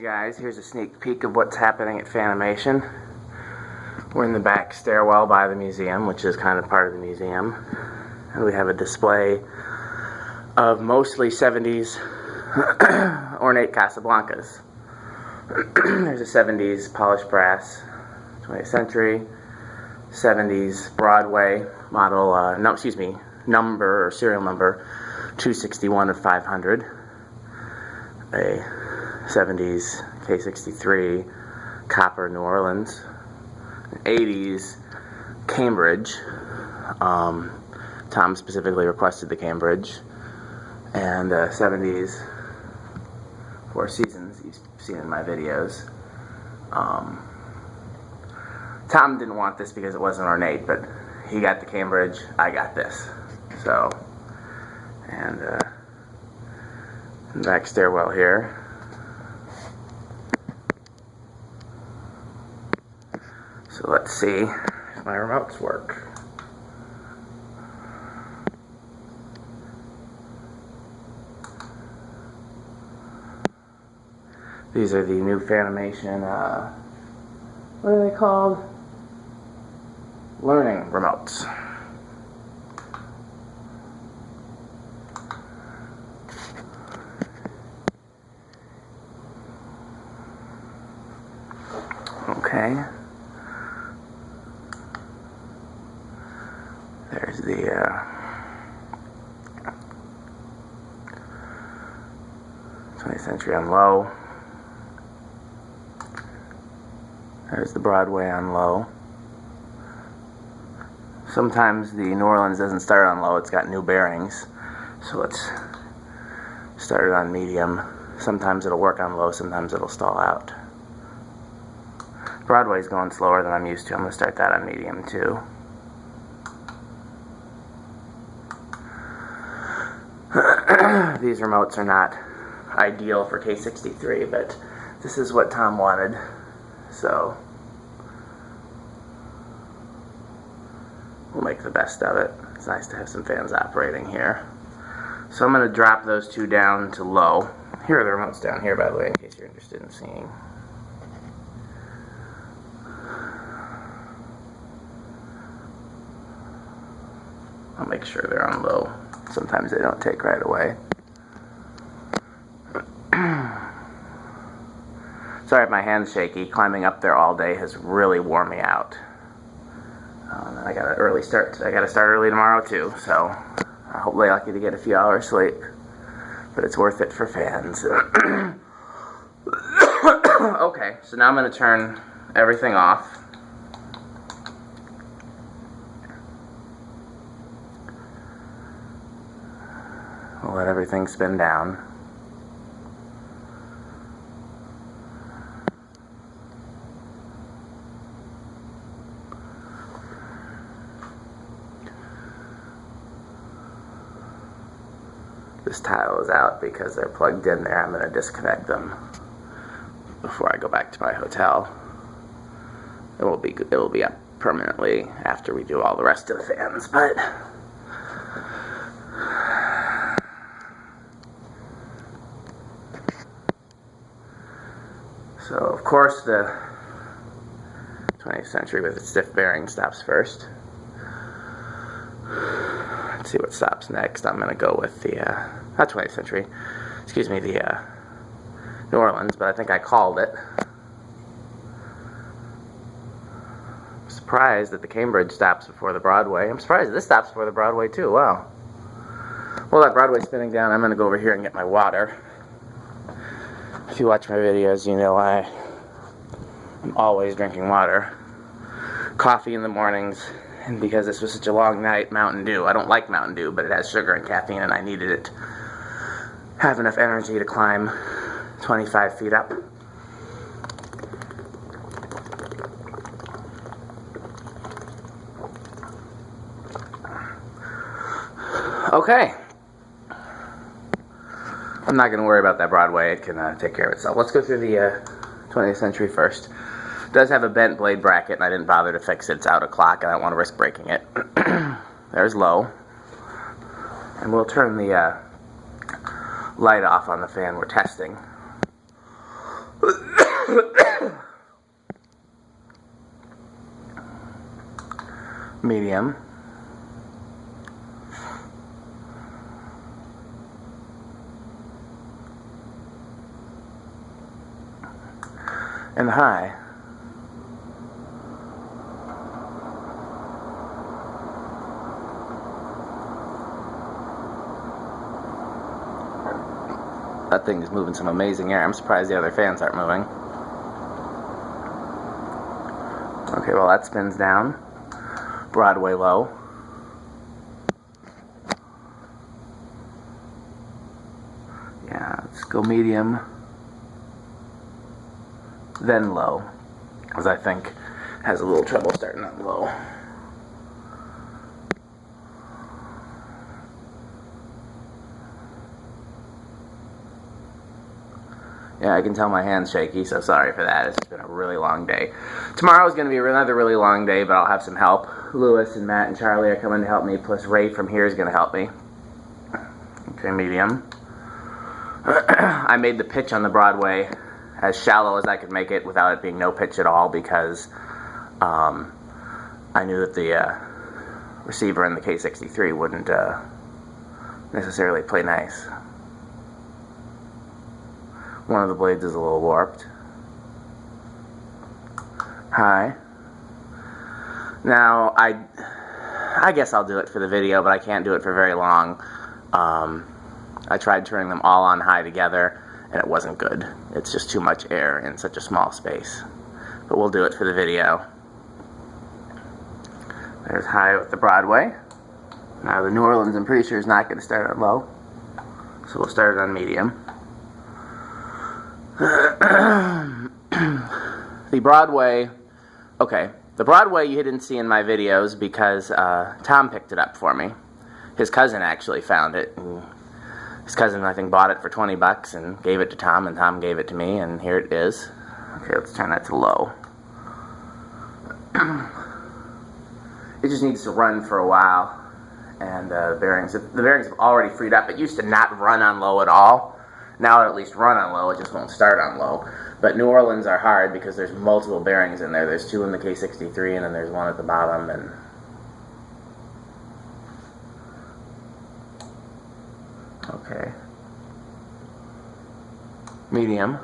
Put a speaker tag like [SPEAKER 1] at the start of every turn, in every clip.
[SPEAKER 1] Guys, here's a sneak peek of what's happening at Fanimation. We're in the back stairwell by the museum, which is kind of part of the museum, and we have a display of mostly 70s ornate Casablancas. There's a 70s polished brass 20th century, 70s Broadway model, number or serial number 261 of 500, a 70s K63 copper New Orleans, 80s Caimbridge. Tom specifically requested the Caimbridge, and 70s Four Seasons you've seen in my videos. Tom didn't want this because it wasn't ornate, but he got the Caimbridge, I got this. So, and back stairwell here. So let's see if my remotes work. These are the new Fanimation, what are they called? Learning remotes. Okay. There's the 20th century on low. There's the Broadway on low. Sometimes the New Orleans doesn't start on low, it's got new bearings. So let's start it on medium. Sometimes it'll work on low, sometimes it'll stall out. Broadway's going slower than I'm used to. I'm going to start that on medium too. These remotes are not ideal for K63, but this is what Tom wanted, so we'll make the best of it. It's nice to have some fans operating here. So I'm going to drop those two down to low. Here are the remotes down here, by the way, in case you're interested in seeing. I'll make sure they're on low. Sometimes they don't take right away. Sorry if my hand's shaky. Climbing up there all day has really worn me out. I got an early start. I got to start early tomorrow too, so I'm hopefully lucky to get a few hours sleep. But it's worth it for fans. Okay, so now I'm going to turn everything off. We'll let everything spin down. This tile is out because they're plugged in there. I'm going to disconnect them before I go back to my hotel. It will be up permanently after we do all the rest of the fans, but so of course the 20th century with its stiff bearing stops first. Let's see what stops next. I'm going to go with the, not 20th century, excuse me, the New Orleans, but I think I called it. I'm surprised that the Caimbridge stops before the Broadway. I'm surprised this stops before the Broadway too, wow. Well, that Broadway's spinning down. I'm going to go over here and get my water. If you watch my videos, you know I'm always drinking water. Coffee in the mornings. And because this was such a long night, Mountain Dew. I don't like Mountain Dew, but it has sugar and caffeine, and I needed it. Have enough energy to climb 25 feet up. Okay. I'm not going to worry about that Broadway. It can take care of itself. Let's go through the 20th century first. It does have a bent blade bracket, and I didn't bother to fix it. It's out of clock, and I don't want to risk breaking it. There's low. And we'll turn the light off on the fan we're testing. medium, and the high. That thing is moving some amazing air. I'm surprised the other fans aren't moving. Okay, well that spins down. Broadway low. Yeah, let's go medium. Then low. Because I think has a little trouble starting out low. Yeah, I can tell my hand's shaky, so sorry for that. It's been a really long day. Tomorrow is going to be another really long day, but I'll have some help. Lewis and Matt and Charlie are coming to help me, plus Ray from here is going to help me. Okay, medium. I made the pitch on the Broadway as shallow as I could make it without it being no pitch at all, because I knew that the receiver in the K63 wouldn't necessarily play nice. One of the blades is a little warped. High. Now, I guess I'll do it for the video, but I can't do it for very long. I tried turning them all on high together, and it wasn't good. It's just too much air in such a small space. But we'll do it for the video. There's high with the Broadway. Now the New Orleans, I'm pretty sure, is not going to start on low. So we'll start it on medium. The Broadway, okay, the Broadway you didn't see in my videos because Tom picked it up for me. His cousin actually found it. And his cousin, I think, bought it for 20 bucks and gave it to Tom, and Tom gave it to me, and here it is. Okay, let's turn that to low. It just needs to run for a while, and the bearings have already freed up. It used to not run on low at all. Now it at least run on low, it just won't start on low. But New Orleans are hard because there's multiple bearings in there. There's two in the K63 and then there's one at the bottom. And okay. Medium.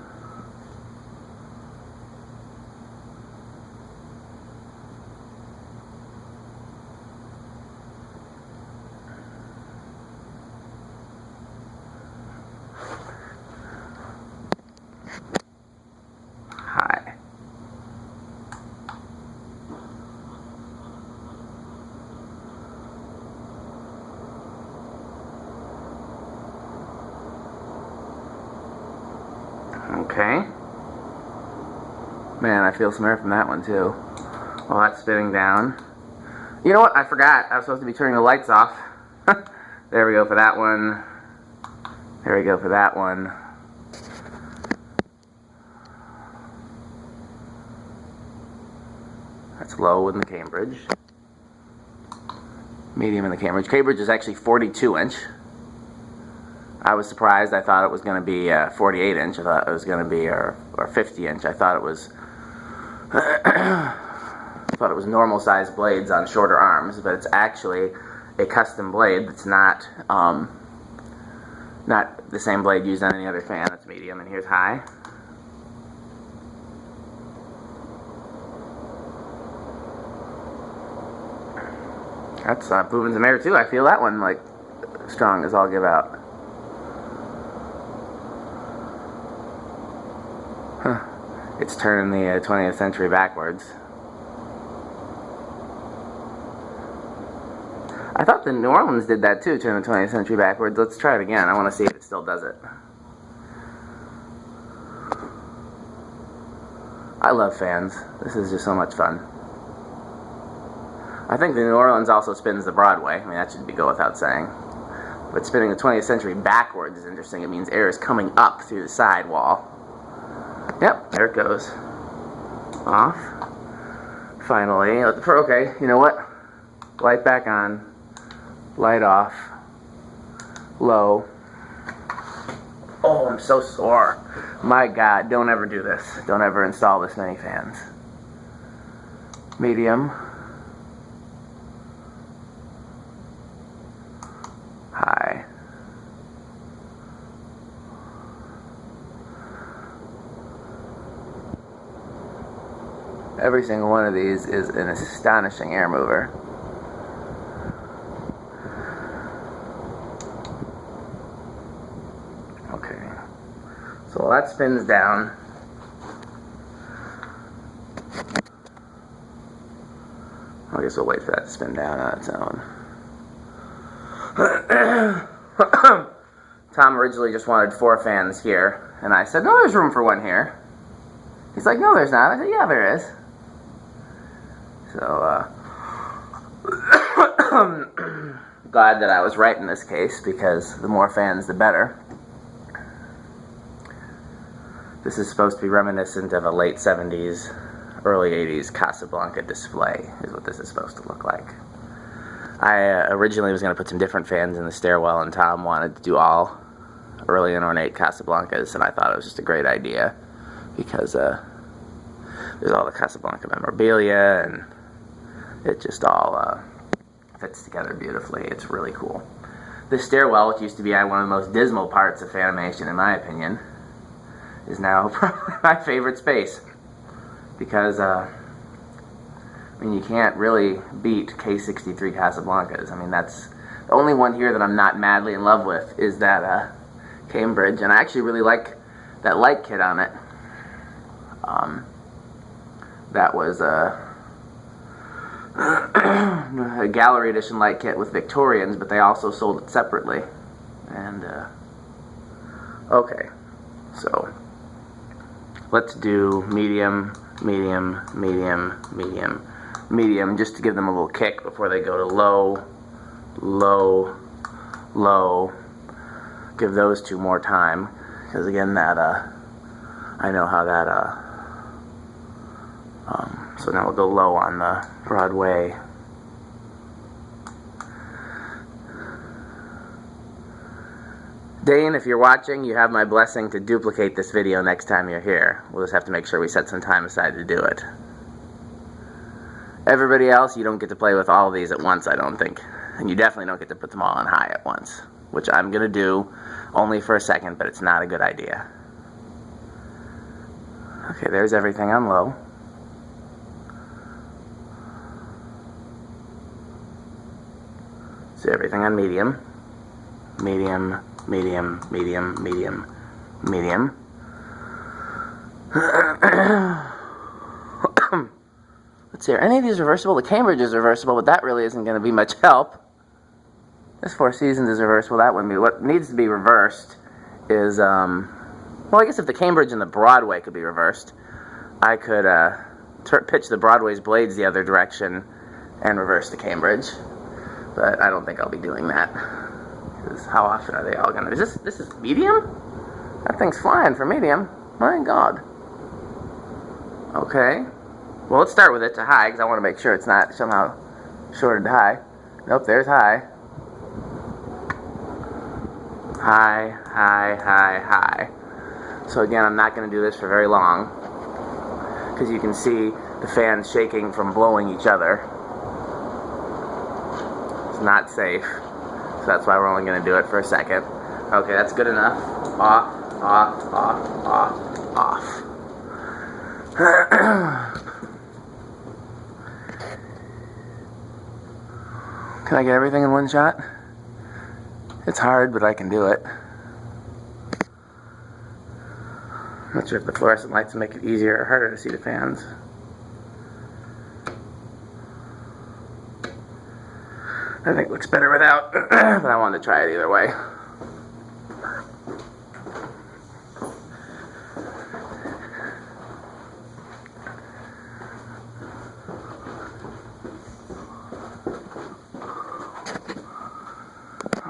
[SPEAKER 1] High. Okay. Man, I feel some air from that one too. While that's spinning down. You know what? I forgot. I was supposed to be turning the lights off. There we go for that one. There we go for that one. That's low in the Caimbridge. Medium in the Caimbridge. Caimbridge is actually 42 inch. I was surprised. I thought it was going to be 48 inch. I thought it was going to be or 50 inch. I thought it was normal sized blades on shorter arms, but it's actually a custom blade that's not the same blade used on any other fan. That's medium, and here's high. That's moving some air too. I feel that one like strong as all give out. Huh. It's turning the 20th century backwards. I thought the New Orleans did that too, turn the 20th century backwards. Let's try it again. I want to see if it still does it. I love fans. This is just so much fun. I think the New Orleans also spins the Broadway. I mean, that should go without saying. But spinning the 20th century backwards is interesting. It means air is coming up through the side wall. Yep, there it goes. Off. Finally. Okay, you know what? Light back on. Light off. Low. Oh, I'm so sore. My God, don't ever do this. Don't ever install this many fans. Medium. Every single one of these is an astonishing air mover. Okay, so while that spins down, I guess we'll wait for that to spin down on its own. Tom originally just wanted 4 fans here, and I said, no, there's room for one here. He's like, no, there's not. I said, yeah, there is. So, glad that I was right in this case, because the more fans, the better. This is supposed to be reminiscent of a late 70s, early 80s Casablanca display, is what this is supposed to look like. I originally was going to put some different fans in the stairwell, and Tom wanted to do all early and ornate Casablancas, and I thought it was just a great idea, because there's all the Casablanca memorabilia, and it just all fits together beautifully. It's really cool. This stairwell, which used to be one of the most dismal parts of Fanimation, in my opinion, is now probably my favorite space, because I mean, you can't really beat K63 Casablancas. I mean, that's the only one here that I'm not madly in love with is that Caimbridge, and I actually really like that light kit on it. That was a gallery edition light kit with Victorians, but they also sold it separately. And okay, so let's do medium, medium, medium, medium, medium, just to give them a little kick before they go to low, low, low. Give those 2 more time, because again, that I know how that so now we'll go low on the Broadway. Dane, if you're watching, you have my blessing to duplicate this video next time you're here. We'll just have to make sure we set some time aside to do it. Everybody else, you don't get to play with all of these at once, I don't think. And you definitely don't get to put them all on high at once, which I'm going to do only for a second, but it's not a good idea. Okay, there's everything on low. So everything on medium. Medium, medium, medium, medium, medium. Let's see, are any of these reversible? The Caimbridge is reversible, but that really isn't going to be much help. This Four Seasons is reversible, that wouldn't be. What needs to be reversed is, well, I guess if the Caimbridge and the Broadway could be reversed, I could pitch the Broadway's blades the other direction and reverse the Caimbridge. But I don't think I'll be doing that. Because how often are they all going to... This is medium? That thing's flying for medium. My God. Okay. Well, let's start with it to high, because I want to make sure it's not somehow shorted to high. Nope, there's high. High, high, high, high. So again, I'm not going to do this for very long, because you can see the fans shaking from blowing each other. It's not safe. So that's why we're only going to do it for a second. Okay, that's good enough. Off, off, off, off, off. Can I get everything in one shot? It's hard, but I can do it. I'm not sure if the fluorescent lights make it easier or harder to see the fans. I think it looks better without, but I wanted to try it either way.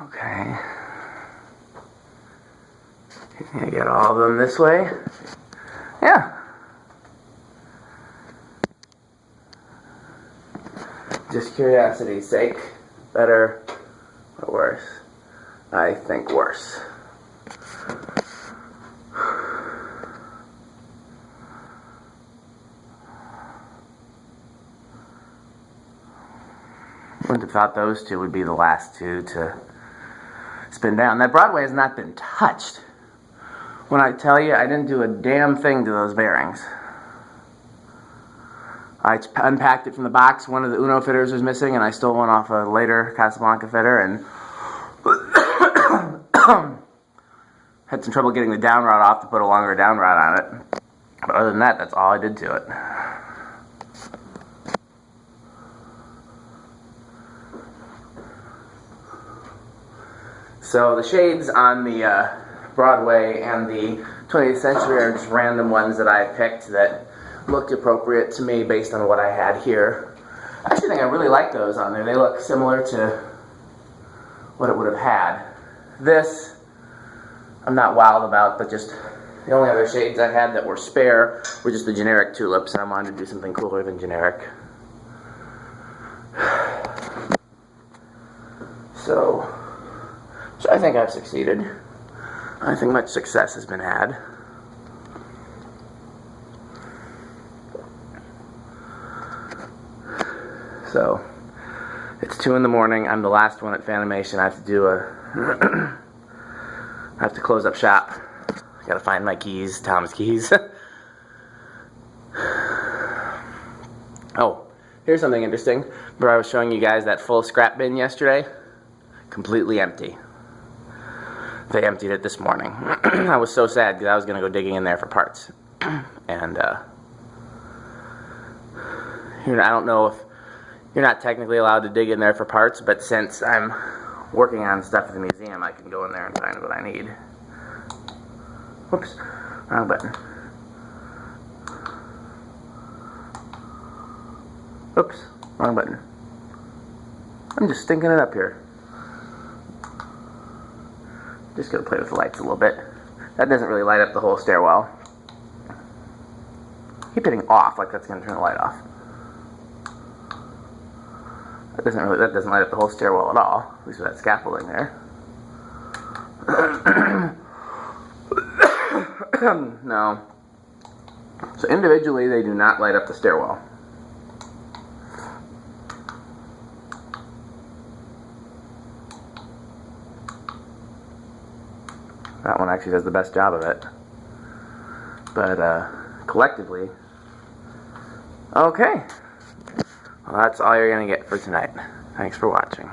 [SPEAKER 1] Okay. Can I get all of them this way? Yeah. Just curiosity's sake. Better or worse? I think worse. Wouldn't have thought those two would be the last two to spin down. That Broadway has not been touched. When I tell you I didn't do a damn thing to those bearings. I unpacked it from the box. One of the Uno fitters was missing, and I stole one off a later Casablanca fitter, and had some trouble getting the down rod off to put a longer down rod on it. But other than that, that's all I did to it. So the shades on the Broadway and the 20th Century are just random ones that I picked that looked appropriate to me based on what I had here. I actually think I really like those on there. They look similar to what it would have had. This, I'm not wild about, but just the only other shades I had that were spare were just the generic tulips, and I wanted to do something cooler than generic. So I think I've succeeded. I think much success has been had. So it's 2 in the morning. I'm the last one at Fanimation. I have to do I have to close up shop. I gotta find my keys, Tom's keys. Oh, here's something interesting. Remember I was showing you guys that full scrap bin yesterday? Completely empty. They emptied it this morning. I was so sad because I was going to go digging in there for parts. And, I don't know if you're not technically allowed to dig in there for parts, but since I'm working on stuff at the museum, I can go in there and find what I need. Whoops, wrong button. Oops, wrong button. I'm just stinking it up here. Just gonna play with the lights a little bit. That doesn't really light up the whole stairwell. Keep hitting off like that's gonna turn the light off. That doesn't light up the whole stairwell at all. At least with that scaffolding there. No. So individually they do not light up the stairwell. That one actually does the best job of it. But collectively, okay. Well, that's all you're going to get for tonight. Thanks for watching.